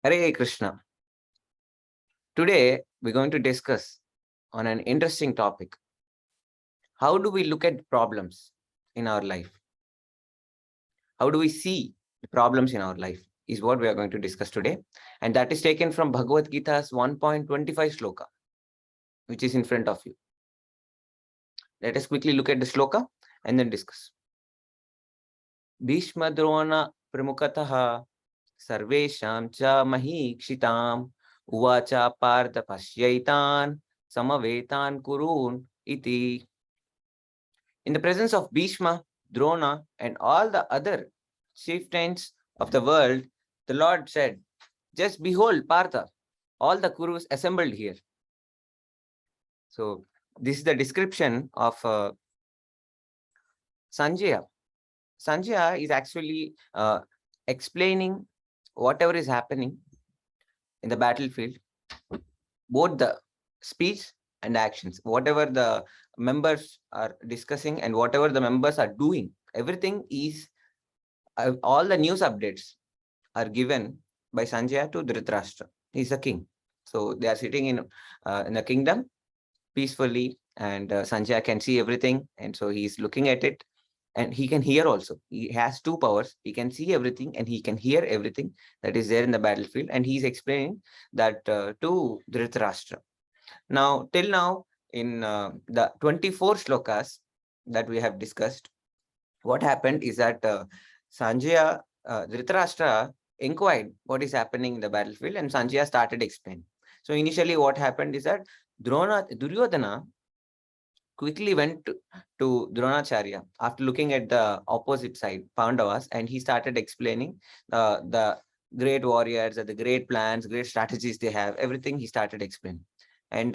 Hare Krishna. Today, we're going to discuss on an interesting topic. How do we look at problems in our life? How do we see the problems in our life is what we are going to discuss today. And that is taken from Bhagavad Gita's 1.25 Sloka, which is in front of you. Let us quickly look at the Sloka and then discuss. Bhīṣma-droṇa-pramukhataḥ sarveṣāṁ ca mahī-kṣitām uvāca Pārtha paśyaitān samavetān kurūn iti. In the presence of Bhīṣma, Drona, and all the other chieftains of the world, the Lord said, "Just behold, Partha, all the Kurus assembled here." So this is the description of Sanjaya. Sanjaya is actually explaining whatever is happening in the battlefield, both the speech and actions, whatever the members are discussing and whatever the members are doing, everything is, all the news updates are given by Sanjaya to Dhritarashtra. He's a king. So they are sitting in the kingdom peacefully, and Sanjaya can see everything. And so he's looking at it and he can hear also. He has two powers. He can see everything and he can hear everything that is there in the battlefield. And he's explaining that to Dhritarashtra. Now, till now, in the 24 slokas that we have discussed, what happened is that Sanjaya, Dhritarashtra inquired what is happening in the battlefield, and Sanjaya started explaining. So initially what happened is that Duryodhana quickly went to Dronacharya after looking at the opposite side, Pandavas, and he started explaining the great warriors, the great plans, great strategies they have, everything he started explaining. And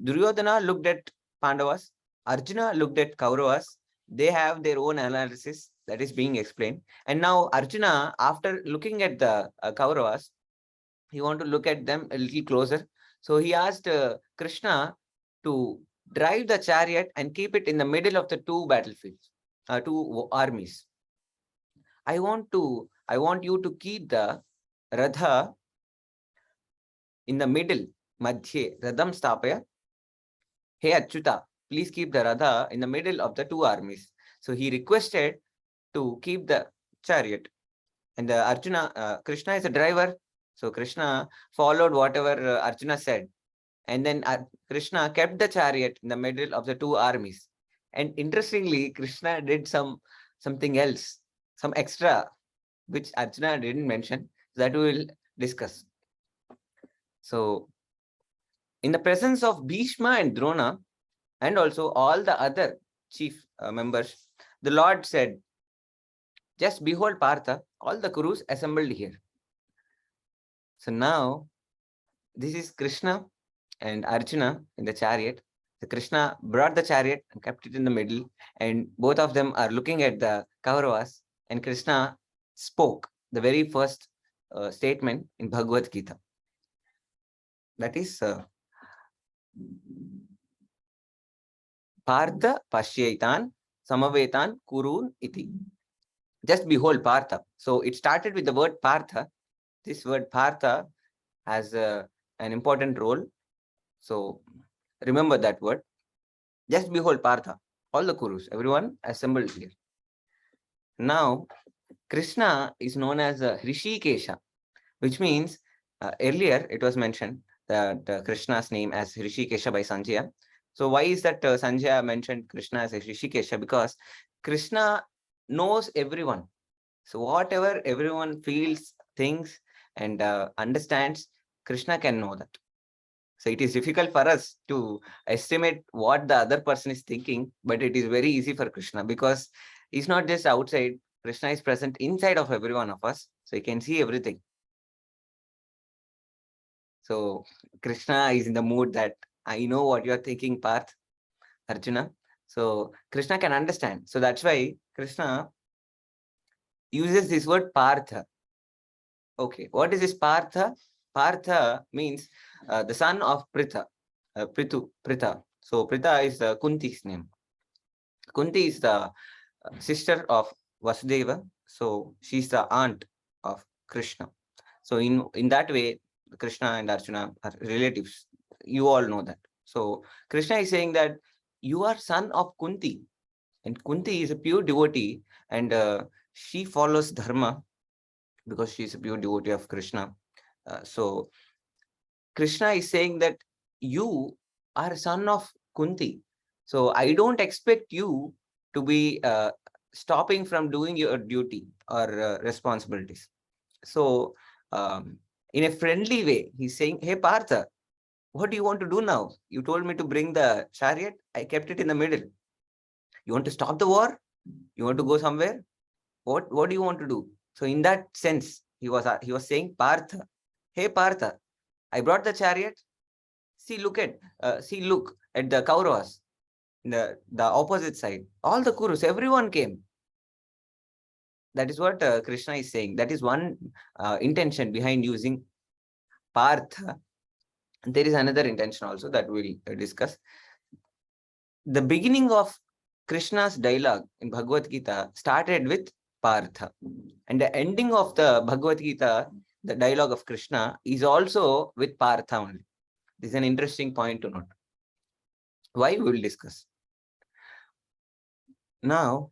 Duryodhana looked at Pandavas, Arjuna looked at Kauravas. They have their own analysis that is being explained. And now Arjuna, after looking at the Kauravas, he wanted to look at them a little closer. So he asked Krishna to drive the chariot and keep it in the middle of the two battlefields, two armies. I want you to keep the Radha in the middle, Madhye, Radham Stapaya. Hey Achyuta, please keep the Radha in the middle of the two armies. So he requested to keep the chariot. And the Arjuna, Krishna is a driver. So Krishna followed whatever Arjuna said. And then Krishna kept the chariot in the middle of the two armies. And interestingly, Krishna did something else, some extra, which Arjuna didn't mention, that we will discuss. So in the presence of Bhīṣma and Drona, and also all the other chief members, the Lord said, "Just behold, Partha, all the Kurus assembled here." So now, this is Krishna and Arjuna in the chariot. So Krishna brought the chariot and kept it in the middle, and both of them are looking at the Kauravas, and Krishna spoke the very first statement in Bhagavad Gita. That is Pārtha paśyaitān samavetān kurūn iti. Just behold, Partha. So it started with the word Partha. This word Partha has an important role. So remember that word. Just behold, Partha. All the Kurus, everyone assembled here. Now, Krishna is known as Hrishikesha, which means earlier it was mentioned that Krishna's name as Hrishikesha by Sanjaya. So why is that Sanjaya mentioned Krishna as Hrishikesha? Because Krishna knows everyone. So whatever everyone feels, thinks, and understands, Krishna can know that. So it is difficult for us to estimate what the other person is thinking, but it is very easy for Krishna because he's not just outside. Krishna is present inside of every one of us. So he can see everything. So Krishna is in the mood that I know what you are thinking, Parth, Arjuna. So Krishna can understand. So that's why Krishna uses this word Partha. Okay, what is this Partha? Partha means the son of Pritha, Pritha. So Pritha is Kunti's name. Kunti is the sister of Vasudeva. So she's the aunt of Krishna. So in that way, Krishna and Arjuna are relatives. You all know that. So Krishna is saying that you are son of Kunti, and Kunti is a pure devotee, and she follows dharma because she is a pure devotee of Krishna. So Krishna is saying that you are son of Kunti. So I don't expect you to be stopping from doing your duty or responsibilities. So in a friendly way, he's saying, hey Partha, what do you want to do now? You told me to bring the chariot. I kept it in the middle. You want to stop the war? You want to go somewhere? What do you want to do? So in that sense, he was saying, Partha, hey Partha, I brought the chariot. Look at the Kauravas, the opposite side. All the Kurus, everyone came. That is what Krishna is saying. That is one intention behind using Partha. There is another intention also that we'll discuss. The beginning of Krishna's dialogue in Bhagavad Gita started with Partha. And the ending of the Bhagavad Gita, the dialogue of Krishna, is also with Partha only. This is an interesting point to note. Why we will discuss. Now,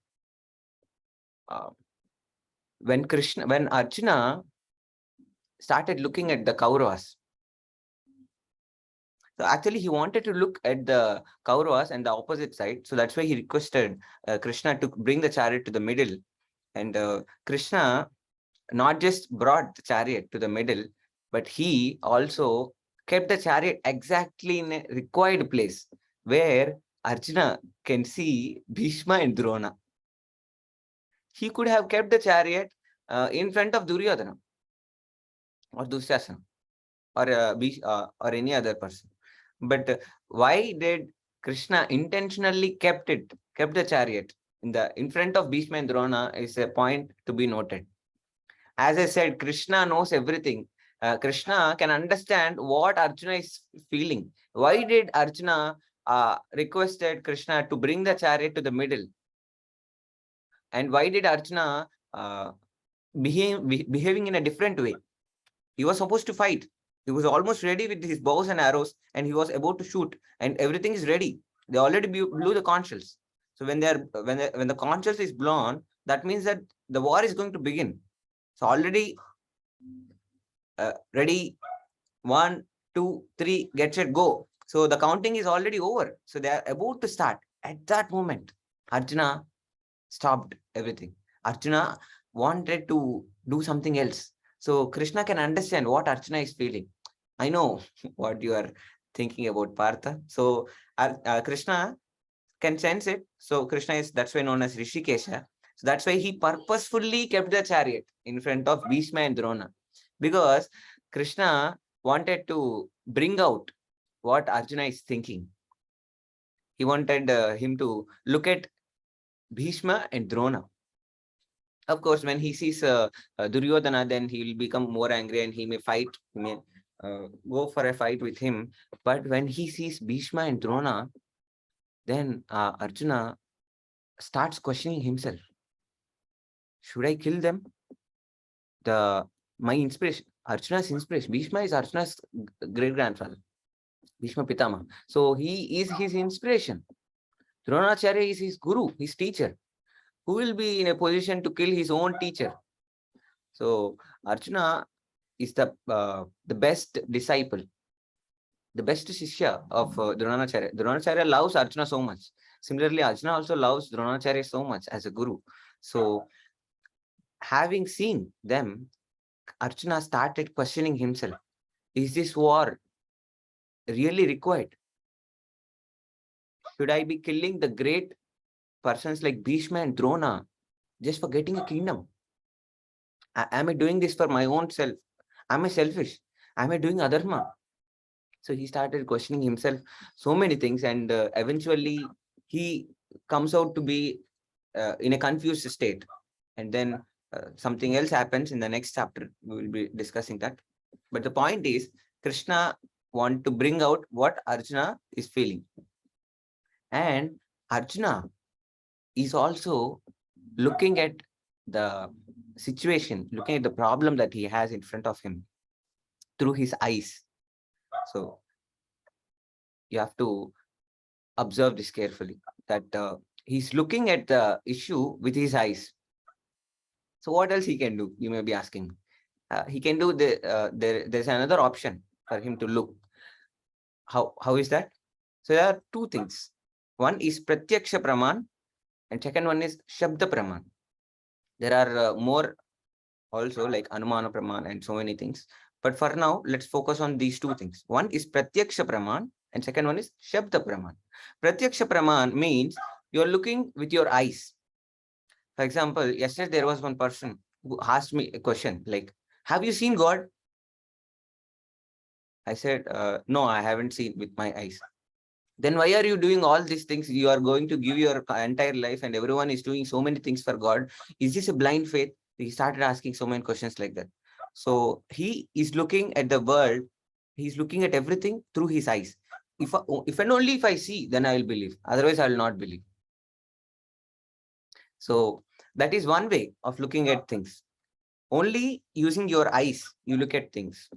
when Arjuna started looking at the Kauravas, so actually he wanted to look at the Kauravas and the opposite side. So that's why he requested Krishna to bring the chariot to the middle. And Krishna not just brought the chariot to the middle, but he also kept the chariot exactly in a required place where Arjuna can see Bhīṣma and Drona. He could have kept the chariot in front of Duryodhana or Dushasana or any other person. But why did Krishna intentionally kept the chariot in front of Bhīṣma and Drona is a point to be noted. As I said, Krishna knows everything. Krishna can understand what Arjuna is feeling. Why did Arjuna requested Krishna to bring the chariot to the middle? And why did Arjuna behaving in a different way? He was supposed to fight. He was almost ready with his bows and arrows, and he was about to shoot, and everything is ready. They already blew the conch shells. So when the conch shells is blown, that means that the war is going to begin. So already ready, 1, 2, 3, get set, go. So the counting is already over. So they are about to start. At that moment, Arjuna stopped everything. Arjuna wanted to do something else. So Krishna can understand what Arjuna is feeling. I know what you are thinking about, Partha. So Krishna can sense it. So Krishna is, that's why known as Rishikesha. So that's why he purposefully kept the chariot in front of Bhīṣma and Drona, because Krishna wanted to bring out what Arjuna is thinking. He wanted him to look at Bhīṣma and Drona. Of course, when he sees Duryodhana, then he will become more angry and he may fight, he may go for a fight with him. But when he sees Bhīṣma and Drona, then Arjuna starts questioning himself. Should I kill them? My inspiration, Arjuna's inspiration. Bhīṣma is Arjuna's great-grandfather, Bhīṣma-pitama. So he is his inspiration. Dronacharya is his guru, his teacher. Who will be in a position to kill his own teacher? So Arjuna is the best disciple, the best shishya of Dronacharya. Dronacharya loves Arjuna so much. Similarly, Arjuna also loves Dronacharya so much as a guru. So having seen them, Arjuna started questioning himself. Is this war really required? Should I be killing the great persons like Bhīṣma and Drona just for getting a kingdom? Am I doing this for my own self? Am I selfish? Am I doing adharma? So he started questioning himself so many things, and eventually he comes out to be in a confused state. And then something else happens in the next chapter. We will be discussing that. But the point is, Krishna wants to bring out what Arjuna is feeling. And Arjuna is also looking at the situation, looking at the problem that he has in front of him through his eyes. So you have to observe this carefully, that he's looking at the issue with his eyes. So what else he can do? You may be asking. He can do there's another option for him to look. How is that? So there are two things. One is pratyaksha praman, and second one is shabda praman. There are more also, like anumana praman and so many things. But for now, let's focus on these two things. One is pratyaksha praman, and second one is shabda praman. Pratyaksha praman means you're looking with your eyes. For example, yesterday there was one person who asked me a question like, have you seen God? I said, no, I haven't seen with my eyes. Then why are you doing all these things? You are going to give your entire life and everyone is doing so many things for God. Is this a blind faith? He started asking so many questions like that. So he is looking at the world. He's looking at everything through his eyes. If and only if I see, then I will believe. Otherwise, I will not believe. So that is one way of looking at things. Only using your eyes, you look at things.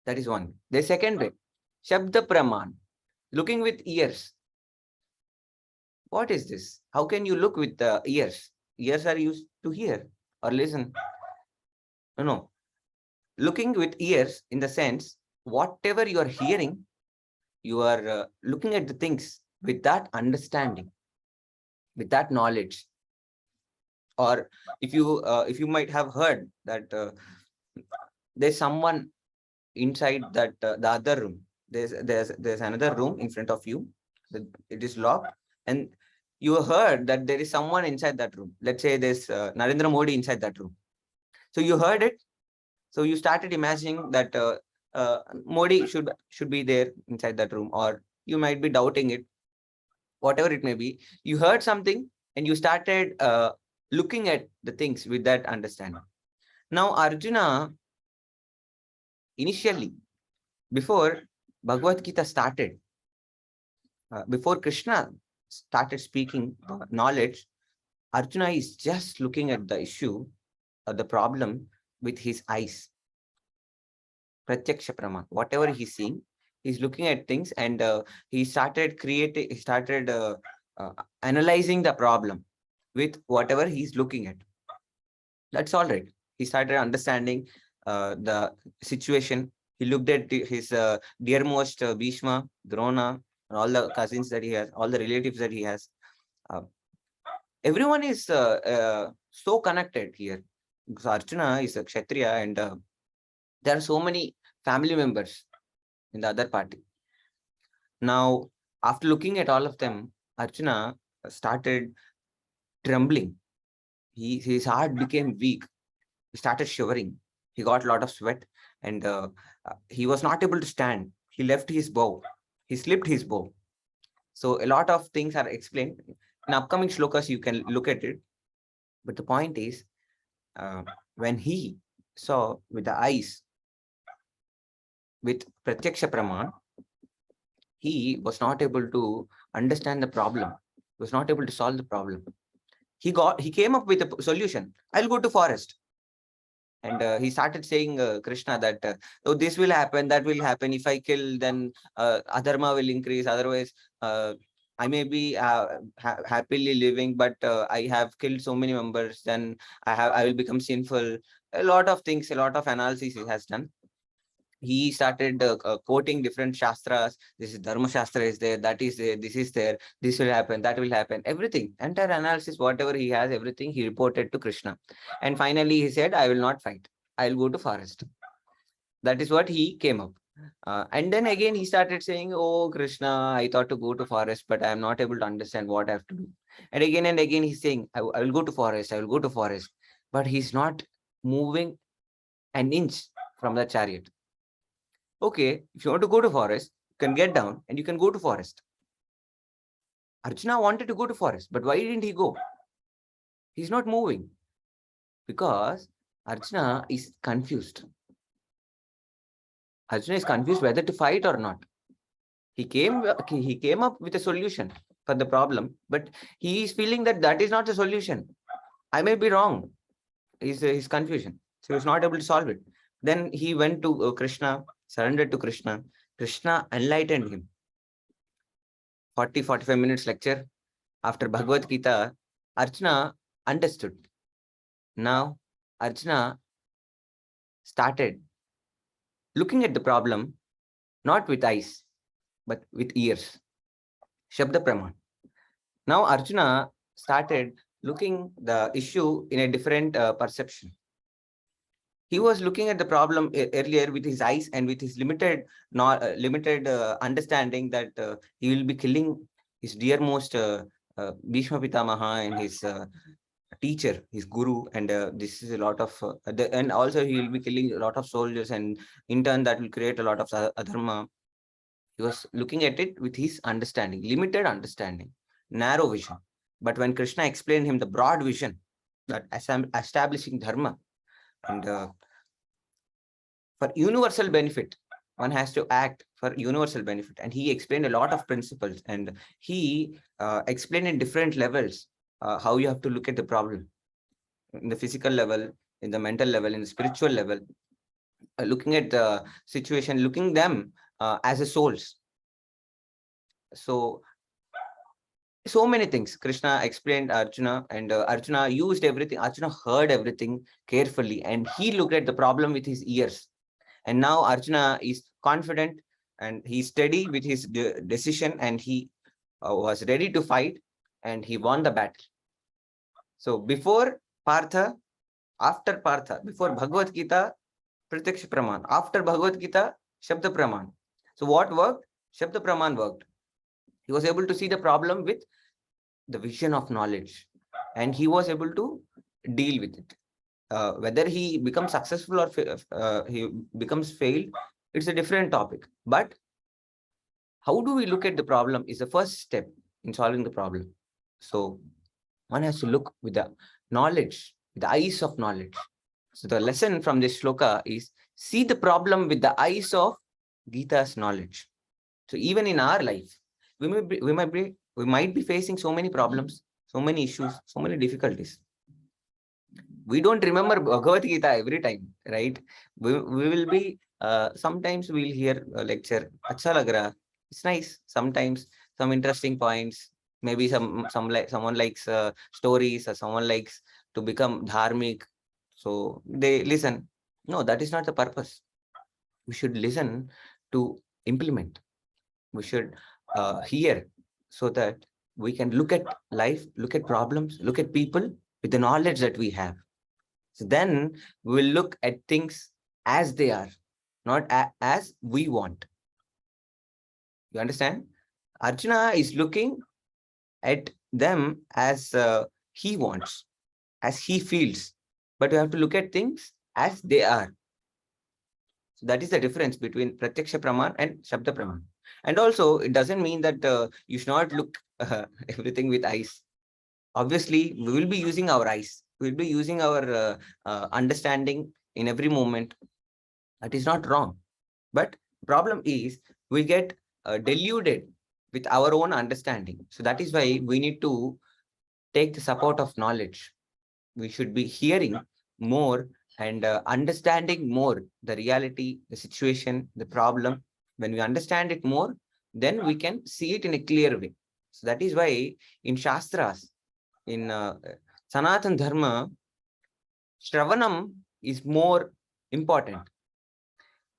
That is one. The second way, Shabda Praman, looking with ears. What is this? How can you look with the ears? Ears are used to hear or listen. No. Looking with ears in the sense, whatever you are hearing, you are looking at the things with that understanding, with that knowledge. Or if you might have heard that there's someone inside that the other room. There's another room in front of you. It is locked, and you heard that there is someone inside that room. Let's say there's Narendra Modi inside that room. So you heard it. So you started imagining that Modi should be there inside that room, or you might be doubting it. Whatever it may be, you heard something and you started looking at the things with that understanding. Now Arjuna, initially, before Bhagavad Gita started, before Krishna started speaking knowledge, Arjuna is just looking at the issue or the problem with his eyes. Pratyaksha Praman, whatever he's seeing, he's looking at things, and he started analyzing the problem with whatever he's looking at. That's all right. He started understanding the situation. He looked at his dearmost bhīṣma-droṇa, and all the cousins that he has, all the relatives that he has. Everyone is so connected here. Because Arjuna is a Kshatriya, and there are so many family members in the other party. Now, after looking at all of them, Arjuna started trembling. His heart became weak. He started shivering. He got a lot of sweat, and he was not able to stand. He left his bow. He slipped his bow. So a lot of things are explained. In upcoming shlokas, you can look at it. But the point is, when he saw with the eyes, with Pratyaksha Praman, he was not able to understand the problem. He was not able to solve the problem. He came up with a solution. I'll go to forest. And he started saying Krishna that oh, this will happen, that will happen. If I kill, then adharma will increase. Otherwise, I may be happily living, but I have killed so many members. Then I will become sinful. A lot of things, a lot of analysis he has done. He started quoting different shastras. This is Dharma Shastra is there, that is there, this is there, this will happen, that will happen, everything. Entire analysis, whatever he has, everything he reported to Krishna. And finally he said, I will not fight. I will go to forest. That is what he came up. And then again he started saying, oh Krishna, I thought to go to forest, but I am not able to understand what I have to do. And again he's saying, I will go to forest, I will go to forest. But he's not moving an inch from the chariot. Okay, if you want to go to forest, you can get down and you can go to forest. Arjuna wanted to go to forest, but why didn't he go? He's not moving because Arjuna is confused. Arjuna is confused whether to fight or not. He came up with a solution for the problem, but he is feeling that that is not the solution. I may be wrong. his confusion. So he was not able to solve it. Then he went to Krishna, surrendered to Krishna. Krishna enlightened him. 40-45 minutes lecture. After Bhagavad Gita, Arjuna understood. Now, Arjuna started looking at the problem not with eyes, but with ears. Shabda Praman. Now, Arjuna started looking the issue in a different perception. He was looking at the problem earlier with his eyes and with his limited understanding that he will be killing his dearmost Bhīṣma-pitamaha and his teacher, his guru, and this is a lot of and also he will be killing a lot of soldiers, and in turn that will create a lot of adharma. He was looking at it with his understanding, limited understanding, narrow vision. But when Krishna explained him the broad vision, that establishing dharma, and for universal benefit, one has to act for universal benefit. And he explained a lot of principles, and he explained in different levels how you have to look at the problem. In the physical level, in the mental level, in the spiritual level, looking at the situation, looking them as a souls. So many things Krishna explained Arjuna, and Arjuna used everything. Arjuna heard everything carefully, and he looked at the problem with his ears. And now Arjuna is confident, and he's steady with his decision, and he was ready to fight, and he won the battle. So before Partha, after Partha, before Bhagavad Gita, Pratyaksha Praman. After Bhagavad Gita, Shabda Praman. So what worked? Shabda Praman worked. He was able to see the problem with the vision of knowledge, and he was able to deal with it. Whether he becomes successful or he becomes failed, it's a different topic. But how do we look at the problem is the first step in solving the problem. So one has to look with the knowledge, with the eyes of knowledge. So the lesson from this sloka is see the problem with the eyes of Gita's knowledge. So even in our life, we might be facing so many problems, so many issues, so many difficulties. We don't remember Bhagavad Gita every time, right? We will be, sometimes we'll hear a lecture, acha lag raha. It's nice. Sometimes some interesting points, maybe someone likes stories, or someone likes to become dharmic. So they listen. No, that is not the purpose. We should listen to implement. We should hear, so that we can look at life, look at problems, look at people with the knowledge that we have. So then we will look at things as they are, not as we want. You understand? Arjuna is looking at them as he wants, as he feels. But you have to look at things as they are. So that is the difference between Pratyaksha Praman and Shabda Praman. And also, it doesn't mean that you should not look everything with eyes. Obviously, we will be using our eyes. We will be using our understanding in every moment. That is not wrong. But problem is, we get deluded with our own understanding. So that is why we need to take the support of knowledge. We should be hearing more and understanding more the reality, the situation, the problem. When we understand it more, then we can see it in a clear way. So that is why in Shastras, in Sanatan Dharma, Shravanam is more important.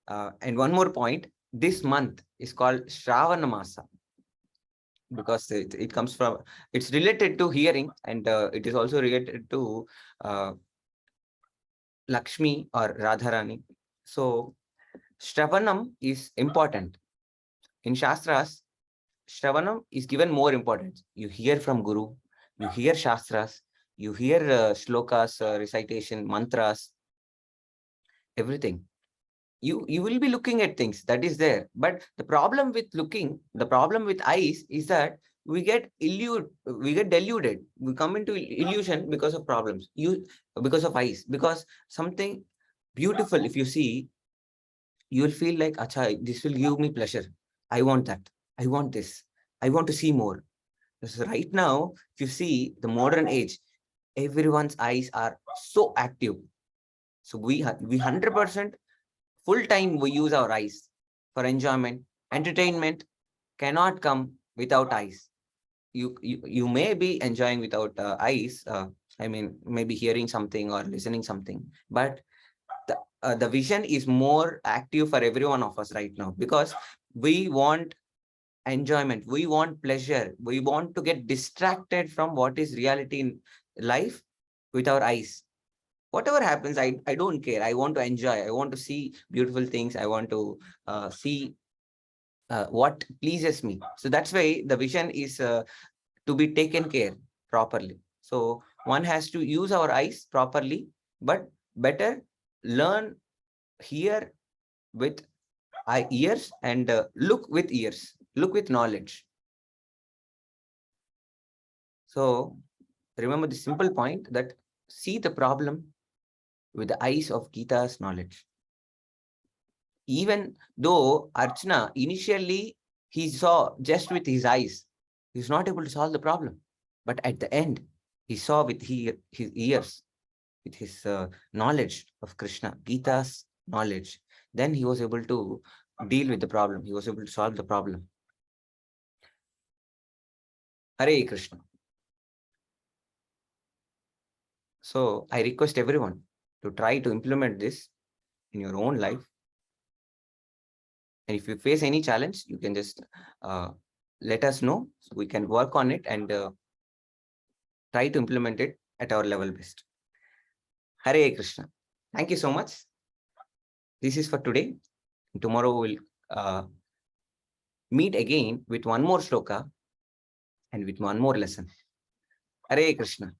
And one more point, this month is called Shravana Masa, because it comes from, it's related to hearing, and it is also related to Lakshmi or Radharani. So Shravanam is important. In Shastras, Shravanam is given more importance. You hear from Guru, you hear Shastras, you hear Slokas, recitation, mantras, everything. You will be looking at things that is there. But the problem with looking, the problem with eyes is that we get deluded. We come into illusion because of problems. Because of eyes. Because something beautiful, if you see, you will feel like, acha, this will give me pleasure. I want that. I want this. I want to see more. So right now, if you see the modern age, everyone's eyes are so active. So we 100% full time we use our eyes for enjoyment. Entertainment cannot come without eyes. You may be enjoying without eyes. I mean, maybe hearing something or listening something, but the vision is more active for every one of us right now, because we want enjoyment, we want pleasure, we want to get distracted from what is reality in life with our eyes. Whatever happens, I don't care. I want to enjoy. I want to see beautiful things. I want to see what pleases me. So that's why the vision is to be taken care properly. So one has to use our eyes properly, but better learn, hear with ears, and look with ears, look with knowledge. So remember the simple point that see the problem with the eyes of Gita's knowledge. Even though Arjuna initially he saw just with his eyes, he's not able to solve the problem. But at the end, he saw with his ears, with his knowledge of Krishna, Gita's knowledge. Then he was able to deal with the problem. He was able to solve the problem. Hare Krishna. So I request everyone to try to implement this in your own life. And if you face any challenge, you can just let us know, so we can work on it and try to implement it at our level best. Hare Krishna. Thank you so much. This is for today. Tomorrow we'll meet again with one more sloka and with one more lesson. Hare Krishna.